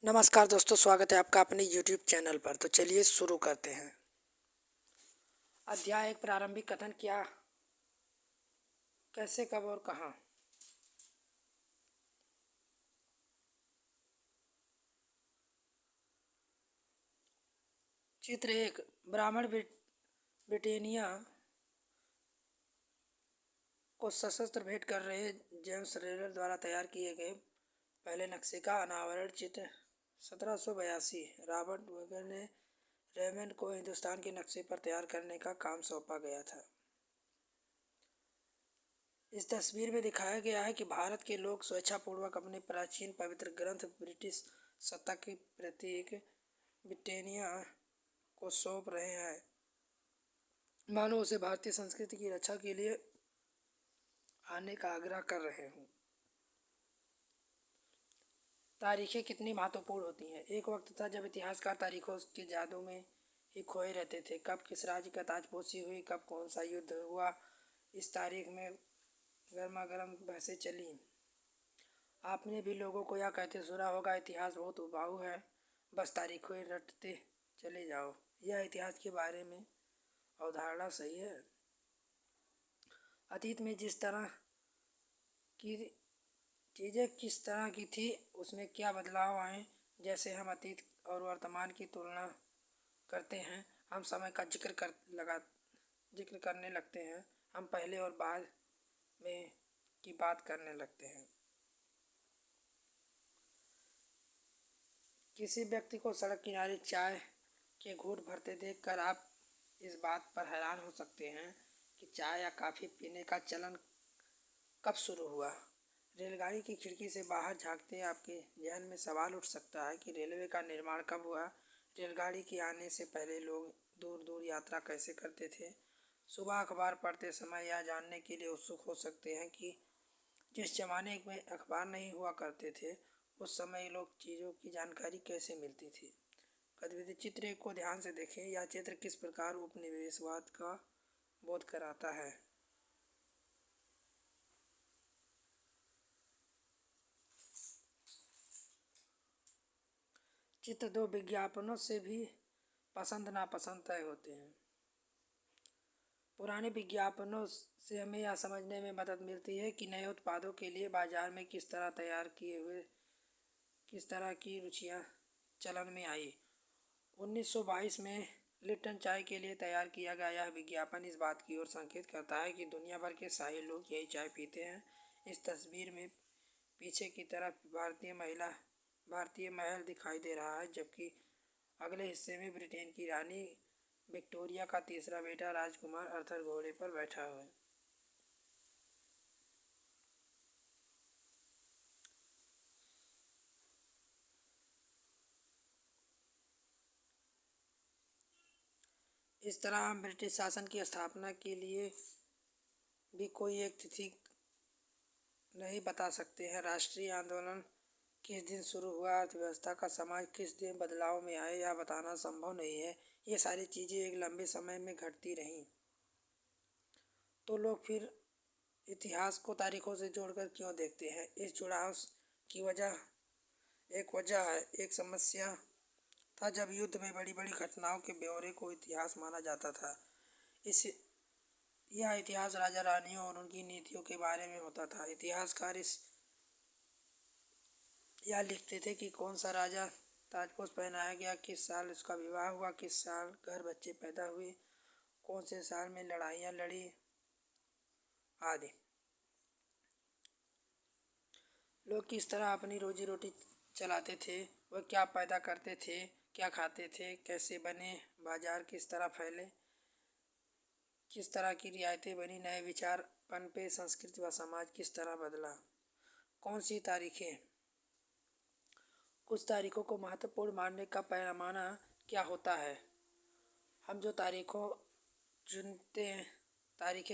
नमस्कार दोस्तों, स्वागत है आपका अपने YouTube चैनल पर। तो चलिए शुरू करते हैं। अध्याय एक, प्रारंभिक कथन। क्या, कैसे, कब और कहाँ। चित्र एक, ब्राह्मण ब्रिटेनिया को सशस्त्र भेंट कर रहे जेम्स रेलर द्वारा तैयार किए गए पहले नक्शे का अनावरण। चित्र 1782। रॉबर्ट वगैर ने रेमंड को हिंदुस्तान के नक्शे पर तैयार करने का काम सौंपा गया था। इस तस्वीर में दिखाया गया है कि भारत के लोग स्वेच्छापूर्वक अपने प्राचीन पवित्र ग्रंथ ब्रिटिश सत्ता के प्रतीक ब्रिटानिया को सौंप रहे हैं, मानो उसे भारतीय संस्कृति की रक्षा के लिए आने का आग्रह कर रहे हों। तारीखें कितनी महत्वपूर्ण होती हैं। एक वक्त था जब इतिहासकार तारीखों के जादू में ही खोए रहते थे। कब किस राज्य का ताजपोशी हुई, कब कौन सा युद्ध हुआ, इस तारीख में गर्मा गर्म बहसें चली। आपने भी लोगों को यह कहते सुना होगा, इतिहास बहुत उबाऊ है, बस तारीखें रटते चले जाओ। यह इतिहास के बारे में अवधारणा सही है। अतीत में जिस तरह की चीज़ें किस तरह की थी, उसमें क्या बदलाव आए। जैसे हम अतीत और वर्तमान की तुलना करते हैं, हम समय का जिक्र करने लगते हैं, हम पहले और बाद में की बात करने लगते हैं। किसी व्यक्ति को सड़क किनारे चाय के घूंट भरते देखकर आप इस बात पर हैरान हो सकते हैं कि चाय या कॉफ़ी पीने का चलन कब शुरू हुआ। रेलगाड़ी की खिड़की से बाहर झांकते आपके ज़हन में सवाल उठ सकता है कि रेलवे का निर्माण कब हुआ। रेलगाड़ी के आने से पहले लोग दूर दूर यात्रा कैसे करते थे। सुबह अखबार पढ़ते समय यह जानने के लिए उत्सुक हो सकते हैं कि जिस जमाने में अखबार नहीं हुआ करते थे, उस समय लोग चीज़ों की जानकारी कैसे मिलती थी। गतिविधि चित्र एक को ध्यान से देखें। यह चित्र किस प्रकार उपनिवेशवाद का बोध कराता है। चित्र दो, विज्ञापनों से भी पसंद नापसंद तय होते हैं। पुराने विज्ञापनों से हमें यह समझने में मदद मिलती है कि नए उत्पादों के लिए बाजार में किस तरह की रुचियां चलन में आई। 1922 में लिप्टन चाय के लिए तैयार किया गया यह विज्ञापन इस बात की ओर संकेत करता है कि दुनिया भर के शाही लोग यही चाय पीते हैं। इस तस्वीर में पीछे की तरफ भारतीय महल दिखाई दे रहा है, जबकि अगले हिस्से में ब्रिटेन की रानी विक्टोरिया का तीसरा बेटा राजकुमार अर्थर घोड़े पर बैठा हुआ है। इस तरह हम ब्रिटिश शासन की स्थापना के लिए भी कोई एक तिथि नहीं बता सकते हैं। राष्ट्रीय आंदोलन किस दिन शुरू हुआ, अर्थव्यवस्था का समाज किस दिन बदलाव में आए, यह बताना संभव नहीं है। ये सारी चीज़ें एक लंबे समय में घटती रहीं। तो लोग फिर इतिहास को तारीखों से जोड़कर क्यों देखते हैं। इस जुड़ाव की वजह है। एक समस्या था जब युद्ध में बड़ी बड़ी घटनाओं के ब्यौरे को इतिहास माना जाता था। यह इतिहास राजा रानियों और उनकी नीतियों के बारे में होता था। इतिहासकार यह लिखते थे कि कौन सा राजा ताजपोश पहनाया गया, किस साल उसका विवाह हुआ, किस साल घर बच्चे पैदा हुए, कौन से साल में लड़ाइयाँ लड़ी आदि। लोग किस तरह अपनी रोजी रोटी चलाते थे, वह क्या पैदा करते थे, क्या खाते थे, कैसे बने, बाजार किस तरह फैले, किस तरह की रियायतें बनी, नए विचार पनपे, संस्कृति व समाज किस तरह बदला। कौन सी तारीखें। कुछ तारीखों को महत्वपूर्ण मानने का पैमाना क्या होता है। हम जो तारीखें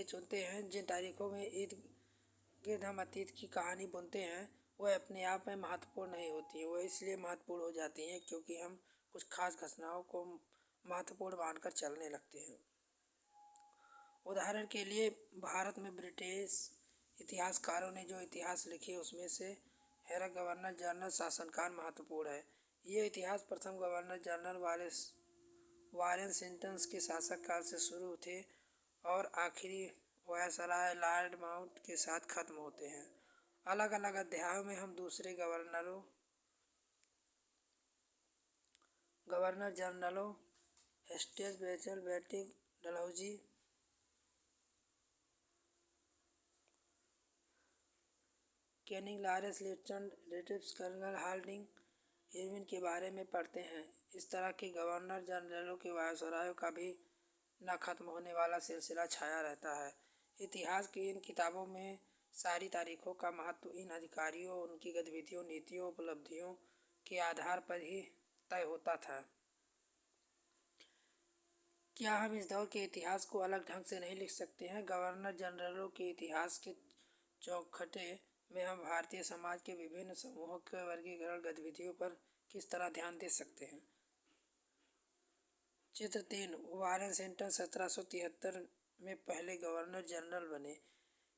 चुनते हैं, जिन तारीखों में इर्द गिर्द हम अतीत की कहानी बुनते हैं, वह अपने आप में महत्वपूर्ण नहीं होती। वह इसलिए महत्वपूर्ण हो जाती हैं क्योंकि हम कुछ खास घटनाओं को महत्वपूर्ण मानकर चलने लगते हैं। उदाहरण के लिए, भारत में ब्रिटिश इतिहासकारों ने जो इतिहास लिखे, उसमें से हेरा गवर्नर जनरल शासनकाल महत्वपूर्ण है। ये इतिहास प्रथम गवर्नर जनरल वारेन के शासक काल से शुरू थे और आखिरी वायसराय लॉर्ड माउंट के साथ खत्म होते हैं। अलग अलग अध्यायों में हम दूसरे गवर्नर जनरलों हेस्टियस बेचल Bentinck Dalhousie Canning Lawrence lieutenant रिट्स कर्नल हार्डिंग इरविन के बारे में पढ़ते हैं। इस तरह के गवर्नर जनरलों के वायसरायों का भी न खत्म होने वाला सिलसिला छाया रहता है। इतिहास की इन किताबों में सारी तारीखों का महत्व इन अधिकारियों, उनकी गतिविधियों, नीतियों, उपलब्धियों के आधार पर ही तय होता था। क्या हम इस दौर के इतिहास को अलग ढंग से नहीं लिख सकते हैं? गवर्नर जनरलों के इतिहास के चौखटे में हम भारतीय समाज के विभिन्न समूहों के वर्गीकरण गतिविधियों पर किस तरह ध्यान दे सकते हैं? चित्र 3 वारेन 1773 में पहले गवर्नर जनरल बने।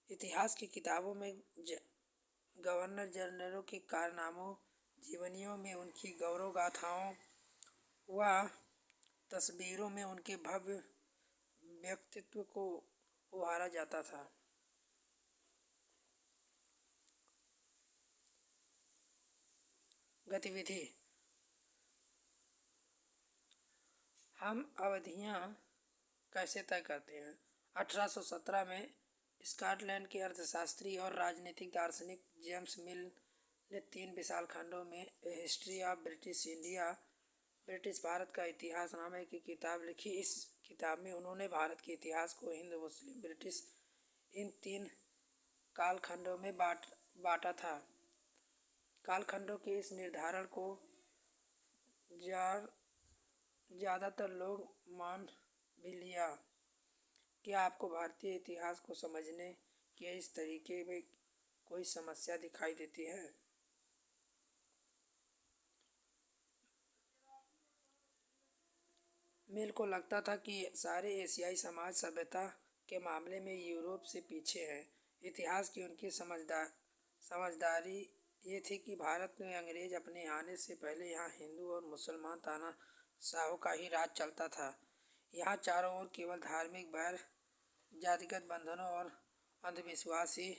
इतिहास की किताबों में गवर्नर जनरलों के कारनामों, जीवनियों में उनकी गौरव गाथाओं व तस्वीरों में उनके भव्य व्यक्तित्व को उभारा जाता था। गतिविधि हम अवधियाँ कैसे तय करते हैं? 1817 में स्कॉटलैंड के अर्थशास्त्री और राजनीतिक दार्शनिक जेम्स मिल ने 3 विशाल खंडों में a history of British India, British Bharat का इतिहास नामे की किताब लिखी। इस किताब में उन्होंने भारत के इतिहास को हिंद, मुस्लिम, ब्रिटिश इन 3 कालखंडों में बांटा था। कालखंडों के इस निर्धारण को ज़्यादातर लोग मान भी लिया। क्या आपको भारतीय इतिहास को समझने के इस तरीके में कोई समस्या दिखाई देती है? मिल को लगता था कि सारे एशियाई समाज सभ्यता के मामले में यूरोप से पीछे हैं। इतिहास की उनकी समझदारी ये थी कि भारत में अंग्रेज अपने आने से पहले यहाँ हिंदू और मुसलमान तानाशाहों का ही राज चलता था। यहाँ चारों ओर केवल धार्मिक बैर, जातिगत बंधनों और अंधविश्वास ही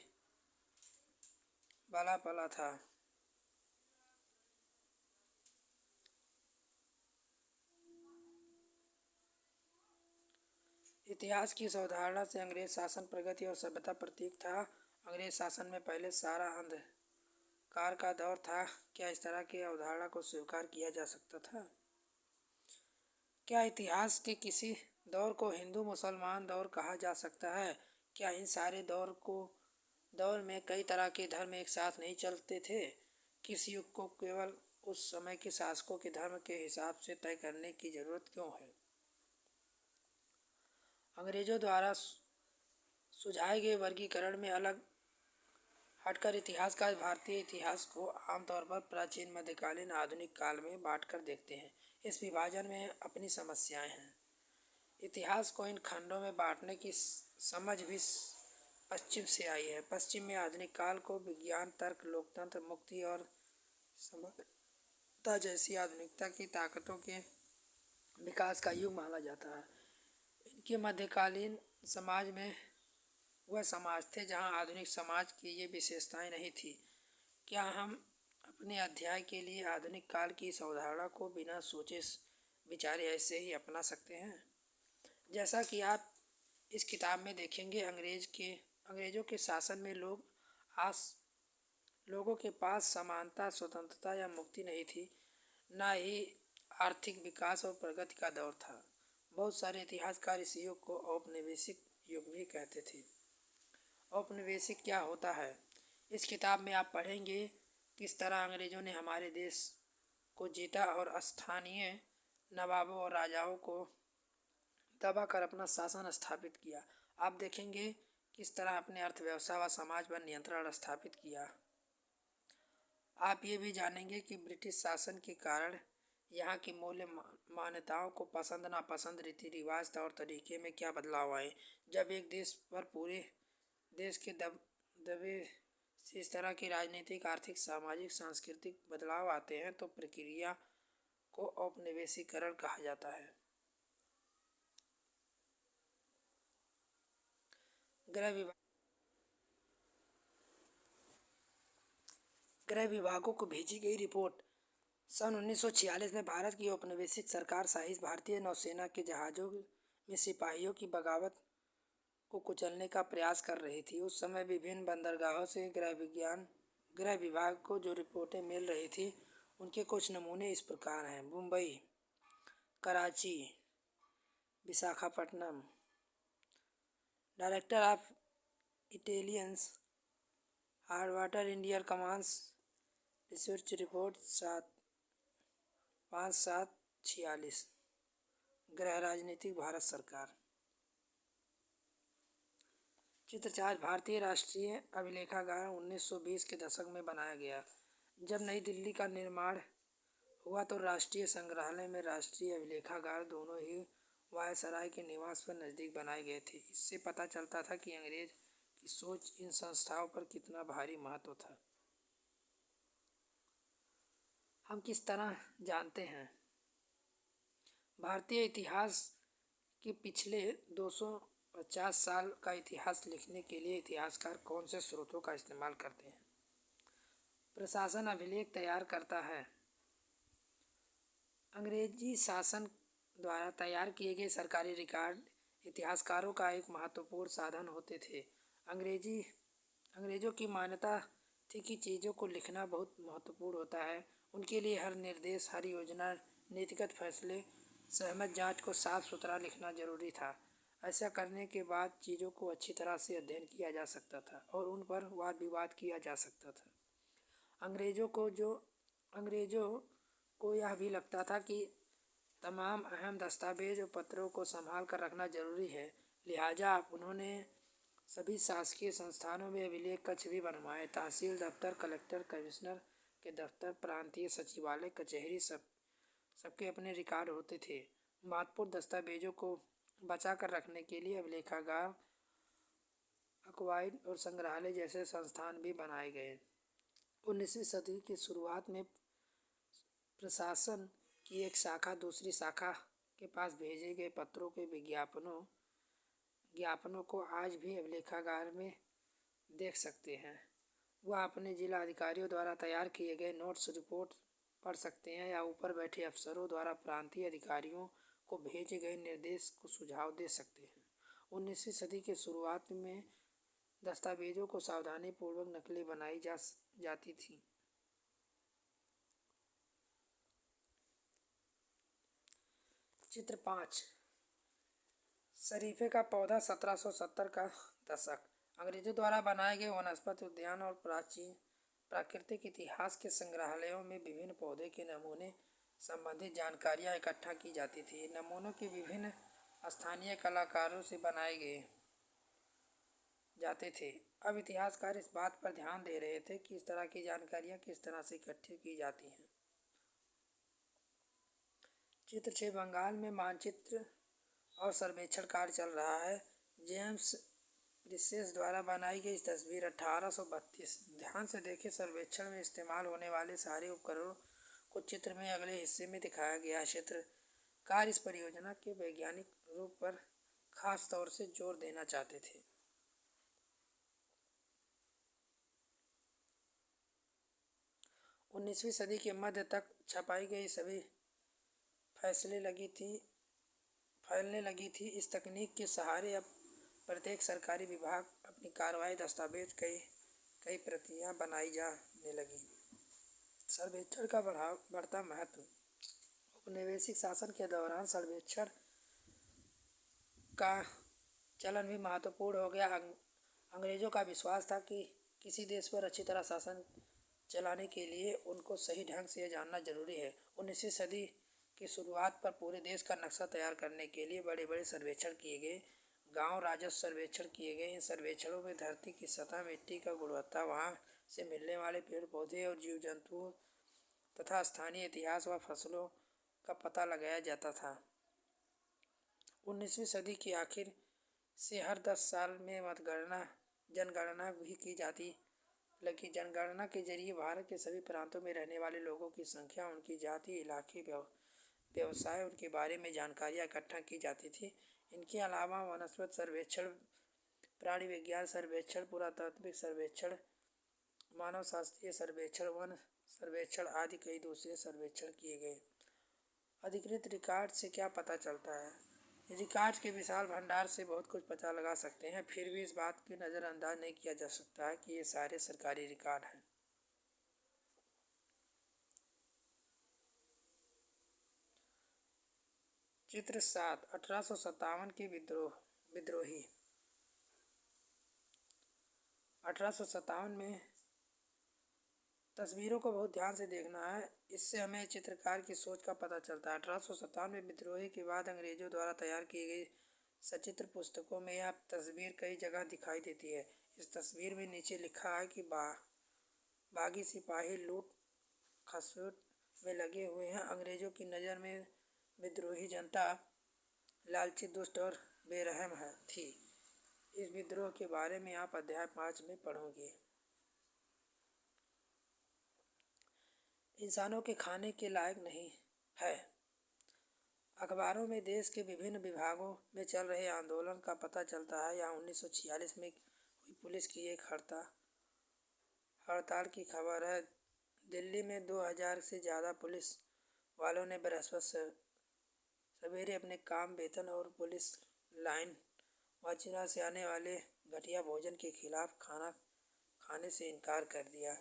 बला पला था। इतिहास की इस अवधारणा से अंग्रेज शासन प्रगति और सभ्यता प्रतीक था। अंग्रेज शासन में पहले सारा अंधकार का दौर था। क्या इस तरह की अवधारणा को स्वीकार किया जा सकता था? क्या इतिहास के किसी दौर को हिंदू मुसलमान दौर कहा जा सकता है? क्या इन सारे दौर में कई तरह के धर्म एक साथ नहीं चलते थे? किस युग को केवल उस समय के शासकों के धर्म के हिसाब से तय करने की जरूरत क्यों है? अंग्रेजों द्वारा सुझाए गए वर्गीकरण में अलग हटकर इतिहासकार भारतीय इतिहास को आमतौर पर प्राचीन, मध्यकालीन, आधुनिक काल में बांटकर देखते हैं। इस विभाजन में अपनी समस्याएं हैं। इतिहास को इन खंडों में बांटने की समझ भी पश्चिम से आई है। पश्चिम में आधुनिक काल को विज्ञान, तर्क, लोकतंत्र, मुक्ति और समता जैसी आधुनिकता की ताकतों के विकास का युग माना जाता है। इनके मध्यकालीन समाज में वह समाज थे जहां आधुनिक समाज की ये विशेषताएं नहीं थी। क्या हम अपने अध्याय के लिए आधुनिक काल की इस अवधारणा को बिना सोचे विचारे ऐसे ही अपना सकते हैं? जैसा कि आप इस किताब में देखेंगे, अंग्रेजों के शासन में लोगों के पास समानता, स्वतंत्रता या मुक्ति नहीं थी। न ही आर्थिक विकास और प्रगति का दौर था। बहुत सारे इतिहासकार इस युग को औपनिवेशिक युग भी कहते थे। औपनिवेशिक क्या होता है? इस किताब में आप पढ़ेंगे किस तरह अंग्रेजों ने हमारे देश को जीता और स्थानीय नवाबों और राजाओं को दबाकर अपना शासन स्थापित किया। आप देखेंगे किस तरह अपने अर्थव्यवस्था व समाज पर नियंत्रण स्थापित किया। आप ये भी जानेंगे कि ब्रिटिश शासन के कारण यहाँ की मूल्य मान्यताओं को पसंद नापसंद, रीति रिवाज, तौर तरीके में क्या बदलाव आए। जब एक देश पर पूरे देश के दबे से इस तरह के राजनीतिक, आर्थिक, सामाजिक, सांस्कृतिक बदलाव आते हैं तो प्रक्रिया को औपनिवेशीकरण कहा जाता है। गृह विभागों को भेजी गई रिपोर्ट। सन 1946 में भारत की औपनिवेशिक सरकार शाही भारतीय नौसेना के जहाज़ों में सिपाहियों की बगावत को कुचलने का प्रयास कर रही थी। उस समय विभिन्न बंदरगाहों से गृह विभाग को जो रिपोर्टें मिल रही थी उनके कुछ नमूने इस प्रकार हैं। Mumbai, Karachi, Visakhapatnam. Director of intelligence, hard water India commands, research report 5746। गृह राजनीतिक भारत सरकार। चित्र 4, भारतीय राष्ट्रीय अभिलेखागार 1920 के दशक में बनाया गया। जब नई दिल्ली का निर्माण हुआ तो राष्ट्रीय संग्रहालय में राष्ट्रीय अभिलेखागार दोनों ही वायसराय के निवास पर नज़दीक बनाए गए थे। इससे पता चलता था कि अंग्रेज की सोच इन संस्थाओं पर कितना भारी महत्व था। हम किस तरह जानते हैं? भारतीय इतिहास के पिछले 250 साल का इतिहास लिखने के लिए इतिहासकार कौन से स्रोतों का इस्तेमाल करते हैं? प्रशासन अभिलेख तैयार करता है। अंग्रेजी शासन द्वारा तैयार किए गए सरकारी रिकॉर्ड इतिहासकारों का एक महत्वपूर्ण साधन होते थे। अंग्रेजों की मान्यता थी कि चीज़ों को लिखना बहुत महत्वपूर्ण होता है। उनके लिए हर निर्देश, हर योजना, नीतिगत फैसले, सहमत जांच को साफ सुथरा लिखना जरूरी था। ऐसा करने के बाद चीज़ों को अच्छी तरह से अध्ययन किया जा सकता था और उन पर वाद विवाद किया जा सकता था। अंग्रेजों को यह भी लगता था कि तमाम अहम दस्तावेज और पत्रों को संभाल कर रखना जरूरी है। लिहाजा उन्होंने सभी शासकीय संस्थानों में अभिलेख कक्ष भी बनवाए। तहसील दफ्तर, कलेक्टर, कमिश्नर के दफ्तर, प्रांतीय सचिवालय, कचहरी सबके अपने रिकॉर्ड होते थे। महत्वपूर्ण दस्तावेजों को बचा कर रखने के लिए अभिलेखागार, आर्काइव और संग्रहालय जैसे संस्थान भी बनाए गए। 19वीं सदी की शुरुआत में प्रशासन की एक शाखा दूसरी शाखा के पास भेजे गए पत्रों के ज्ञापनों को आज भी अभिलेखागार में देख सकते हैं। वह अपने जिला अधिकारियों द्वारा तैयार किए गए नोट्स रिपोर्ट पढ़ सकते हैं या ऊपर बैठे अफसरों द्वारा प्रांतीय अधिकारियों को भेजे गए निर्देश को सुझाव दे सकते हैं। 19वीं सदी के शुरुआत में दस्तावेजों को सावधानीपूर्वक नकलें बनाई जाती थीं। चित्र 5, शरीफे का पौधा 1770 का दशक। अंग्रेजों द्वारा बनाए गए वनस्पति उद्यान और प्राकृतिक इतिहास के संग्रहालयों में विभिन्न पौधे के नमूने संबंधित जानकारियाँ इकट्ठा की जाती थी। नमूनों के विभिन्न स्थानीय कलाकारों से बनाए गए जाते थे। अब इतिहासकार इस बात पर ध्यान दे रहे थे कि इस तरह की जानकारियाँ किस तरह से इकट्ठी की जाती हैं। चित्र 6, बंगाल में मानचित्र और सर्वेक्षण कार्य चल रहा है। जेम्स प्रिसेस द्वारा बनाई गई तस्वीर 1832। ध्यान से देखें, सर्वेक्षण में इस्तेमाल होने वाले सारे उपकरणों को चित्र में अगले हिस्से में दिखाया गया है। चित्रकार इस परियोजना के वैज्ञानिक रूप पर खास तौर से जोर देना चाहते थे। उन्नीसवीं सदी के मध्य तक छपाई गई सभी फैलने लगी थी। इस तकनीक के सहारे अब प्रत्येक सरकारी विभाग अपनी कार्रवाई दस्तावेज कई प्रतियां बनाई जाने लगी। सर्वेक्षण का बढ़ता महत्व। औपनिवेशिक शासन के दौरान सर्वेक्षण का चलन भी महत्वपूर्ण हो गया। अंग्रेजों का विश्वास था कि किसी देश पर अच्छी तरह शासन चलाने के लिए उनको सही ढंग से जानना जरूरी है। 19वीं सदी की शुरुआत पर पूरे देश का नक्शा तैयार करने के लिए बड़े बड़े सर्वेक्षण किए गए। गांव राजस्व सर्वेक्षण किए गए। इन सर्वेक्षणों में धरती की सतह, मिट्टी का गुणवत्ता, वहां से मिलने वाले पेड़ पौधे और जीव जंतुओं तथा स्थानीय इतिहास व फसलों का पता लगाया जाता था। 19वीं सदी के आखिर से हर 10 साल में जनगणना भी की जाती लगी जनगणना के जरिए भारत के सभी प्रांतों में रहने वाले लोगों की संख्या, उनकी जाति, इलाके, व्यवसाय, उनके बारे में जानकारियाँ इकट्ठा की जाती थी। इनके अलावा वनस्पति सर्वेक्षण, प्राणी विज्ञान सर्वेक्षण, पुरातात्विक सर्वेक्षण, मानव शास्त्रीय सर्वेक्षण, वन सर्वेक्षण आदि कई दूसरे सर्वेक्षण किए गए। अधिकृत रिकॉर्ड से क्या पता चलता है? रिकॉर्ड के विशाल भंडार से बहुत कुछ पता लगा सकते हैं, फिर भी इस बात की नज़रअंदाज नहीं किया जा सकता है कि ये सारे सरकारी रिकॉर्ड हैं। चित्र 7, 1857 के विद्रोही। 1857 में तस्वीरों को बहुत ध्यान से देखना है, इससे हमें चित्रकार की सोच का पता चलता है। 1857 में विद्रोही के बाद अंग्रेजों द्वारा तैयार की गई सचित्र पुस्तकों में यह तस्वीर कई जगह दिखाई देती है। इस तस्वीर में नीचे लिखा है कि बागी सिपाही लूट खसोट में लगे हुए हैं। अंग्रेजों की नज़र में विद्रोही जनता लालची, दुष्ट और बेरहम थी। इस विद्रोह के बारे में आप अध्याय 5 में पढ़ोगे। इंसानों के खाने के लायक नहीं है। अखबारों में देश के विभिन्न विभागों में चल रहे आंदोलन का पता चलता है। यहाँ 1946 में हुई पुलिस की एक हड़ताल की खबर है। दिल्ली में 2000 से ज़्यादा पुलिस वालों ने बृहस्पति सवेरे अपने काम, वेतन और पुलिस लाइन वाचिरा से आने वाले घटिया भोजन के खिलाफ खाना खाने से इनकार कर दिया।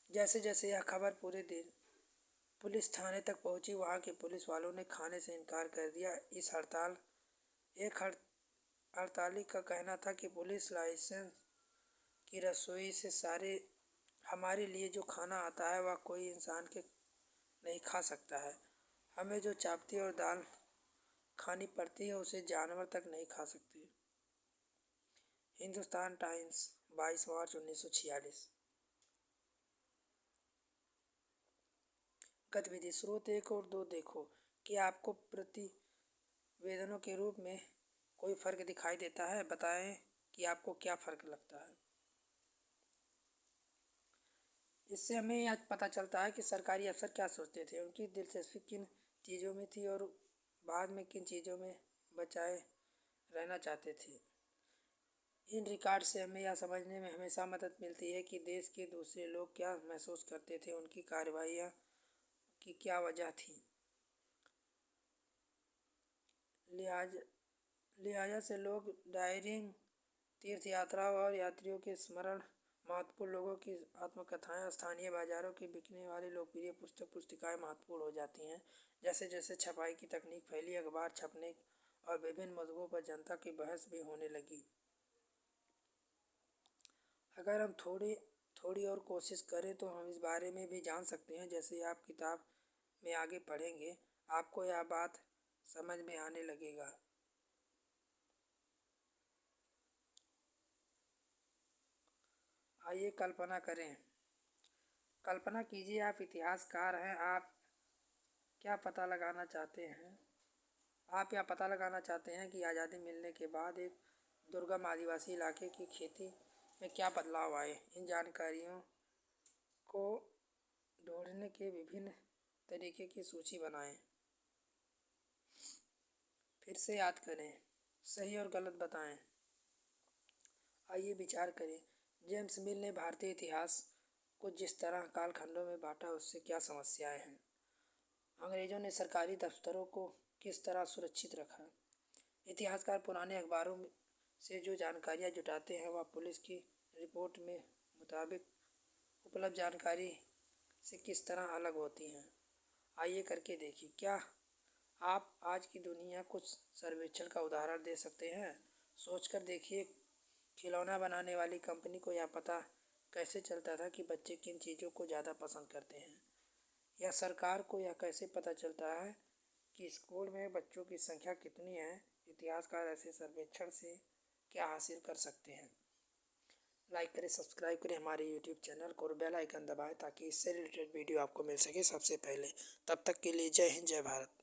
जैसे जैसे यह खबर पूरे दिन पुलिस थाने तक पहुंची, वहां के पुलिस वालों ने खाने से इनकार कर दिया। एक हड़ताली का कहना था कि पुलिस लाइसेंस की रसोई से हमारे लिए जो खाना आता है वह कोई इंसान के नहीं खा सकता है। हमें जो चावती और दाल खानी पड़ती है उसे जानवर तक नहीं खा सकते। हिंदुस्तान टाइम्स, 22 मार्च 1946। गतिविधि स्रोत 1 और 2 देखो कि आपको प्रतिवेदनों के रूप में कोई फर्क दिखाई देता है। बताएं कि आपको क्या फर्क लगता है। इससे हमें यह पता चलता है कि सरकारी अफसर क्या सोचते थे, उनकी दिलचस्पी किन चीज़ों में थी और बाद में किन चीज़ों में बचाए रहना चाहते थे। इन रिकॉर्ड से हमें यह समझने में हमेशा मदद मिलती है कि देश के दूसरे लोग क्या महसूस करते थे, उनकी कार्रवाइयाँ की क्या वजह थी। लिहाजा से लोग डायरिंग, तीर्थ यात्राओं और यात्रियों के स्मरण, महत्वपूर्ण लोगों की आत्मकथाएं, स्थानीय बाजारों की बिकने वाली लोकप्रिय पुस्तिकाएं महत्वपूर्ण हो जाती हैं। जैसे जैसे छपाई की तकनीक फैली, अखबार छपने और विभिन्न मुद्दों पर जनता की बहस भी होने लगी। अगर हम थोड़ी और कोशिश करें तो हम इस बारे में भी जान सकते हैं। जैसे आप किताब में आगे पढ़ेंगे, आपको यह बात समझ में आने लगेगा। आइए कल्पना करें। कल्पना कीजिए आप इतिहासकार हैं। आप क्या पता लगाना चाहते हैं? आप यह पता लगाना चाहते हैं कि आज़ादी मिलने के बाद एक दुर्गम आदिवासी इलाके की खेती में क्या बदलाव आए। इन जानकारियों को ढूंढने के विभिन्न तरीके की सूची बनाएं। फिर से याद करें, सही और गलत बताएं। आइए विचार करें। जेम्स मिल ने भारतीय इतिहास को जिस तरह कालखंडों में बांटा, उससे क्या समस्याएं हैं? अंग्रेजों ने सरकारी दफ्तरों को किस तरह सुरक्षित रखा? इतिहासकार पुराने अखबारों से जो जानकारियाँ जुटाते हैं वह पुलिस की रिपोर्ट में मुताबिक उपलब्ध जानकारी से किस तरह अलग होती हैं? आइए करके देखिए। क्या आप आज की दुनिया कुछ सर्वेक्षण का उदाहरण दे सकते हैं? सोचकर देखिए, खिलौना बनाने वाली कंपनी को यह पता कैसे चलता था कि बच्चे किन चीज़ों को ज़्यादा पसंद करते हैं? या सरकार को यह कैसे पता चलता है कि स्कूल में बच्चों की संख्या कितनी है? इतिहासकार ऐसे सर्वेक्षण से क्या हासिल कर सकते हैं? लाइक करें, सब्सक्राइब करें हमारे यूट्यूब चैनल को और बेल आइकन दबाएं ताकि इससे रिलेटेड वीडियो आपको मिल सके सबसे पहले। तब तक के लिए जय हिंद, जय भारत।